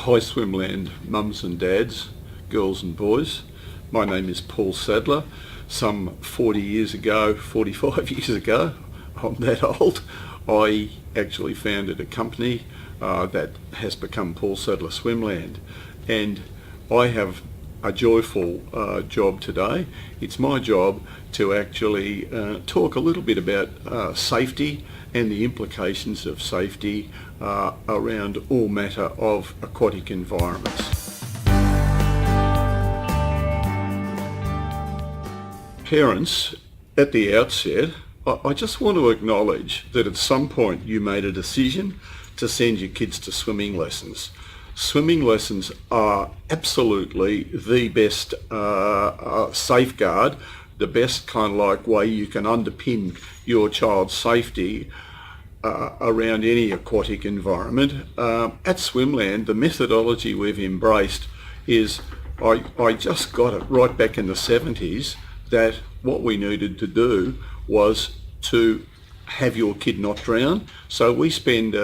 Hi Swimland mums and dads, girls and boys. My name is Paul Sadler. Some 40 years ago, 45 years ago, I'm that old, I actually founded a company that has become Paul Sadler Swimland. And I have a joyful job today. It's my job to actually talk a little bit about safety and the implications of safety around all matter of aquatic environments. Parents, at the outset, I just want to acknowledge that at some point you made a decision to send your kids to swimming lessons. Swimming lessons are absolutely the best safeguard, the best kind of like way you can underpin your child's safety around any aquatic environment. At Swimland, the methodology we've embraced is, I just got it right back in the 70s, that what we needed to do was to have your kid not drown. So we spend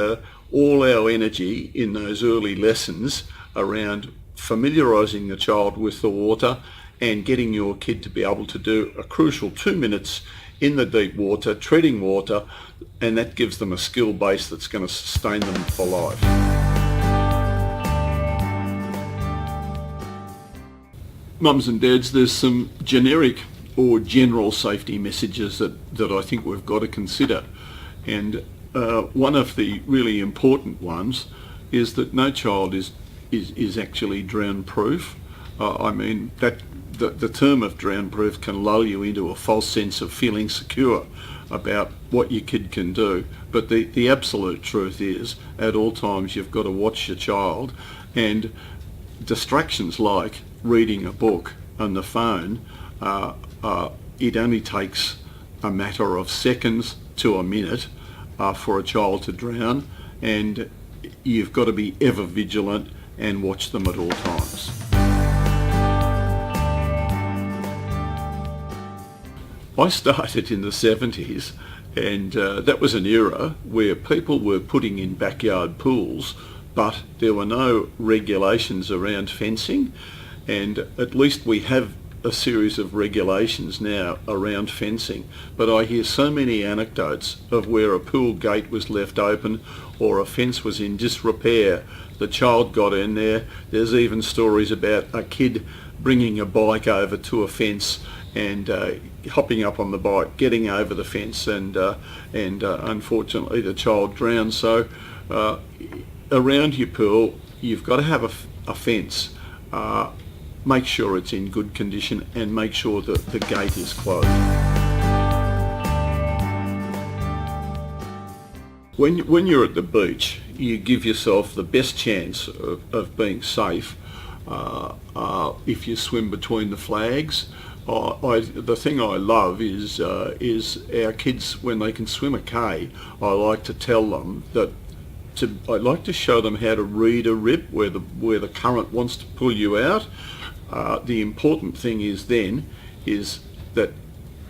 all our energy in those early lessons around familiarising the child with the water and getting your kid to be able to do a crucial 2 minutes in the deep water, treading water, and that gives them a skill base that's going to sustain them for life. Mums and dads, there's some generic or general safety messages that I think we've got to consider. And one of the really important ones is that no child is actually drown proof. I mean, that the term of drown proof can lull you into a false sense of feeling secure about what your kid can do. But the absolute truth is, at all times you've got to watch your child, and distractions like reading a book and the phone, it only takes a matter of seconds to a minute for a child to drown, and you've got to be ever vigilant and watch them at all times. I started in the 70s, and that was an era where people were putting in backyard pools, but there were no regulations around fencing, and at least we have a series of regulations now around fencing. But I hear so many anecdotes of where a pool gate was left open or a fence was in disrepair. The child got in there. There's even stories about a kid bringing a bike over to a fence and hopping up on the bike, getting over the fence, and unfortunately the child drowned. So around your pool, you've got to have a fence. Make sure it's in good condition and make sure that the gate is closed. When you're at the beach, you give yourself the best chance of being safe if you swim between the flags. The thing I love is our kids, when they can swim a K, I like to tell them that I like to show them how to read a rip where the current wants to pull you out. The important thing is that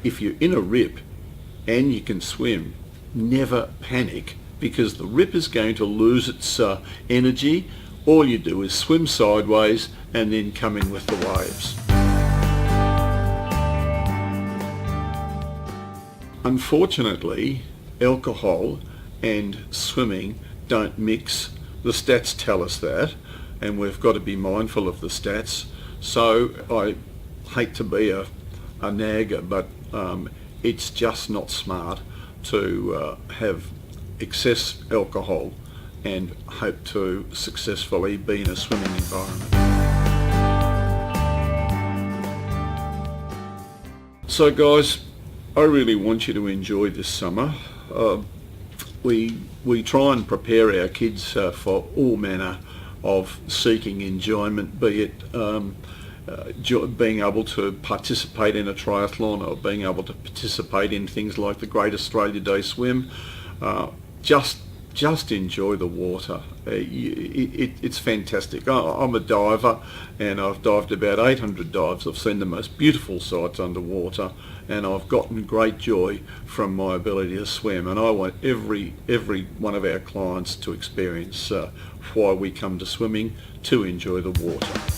if you're in a rip and you can swim, never panic, because the rip is going to lose its energy. All you do is swim sideways and then come in with the waves. Unfortunately, alcohol and swimming don't mix. The stats tell us that, and we've got to be mindful of the stats. So I hate to be a nagger, but it's just not smart to have excess alcohol and hope to successfully be in a swimming environment. So guys, I really want you to enjoy this summer. We try and prepare our kids for all manner of seeking enjoyment, be it being able to participate in a triathlon or being able to participate in things like the Great Australia Day Swim. Just just enjoy the water. It's fantastic. I'm a diver, and I've dived about 800 dives. I've seen the most beautiful sights underwater, and I've gotten great joy from my ability to swim. And I want every one of our clients to experience why we come to swimming, to enjoy the water.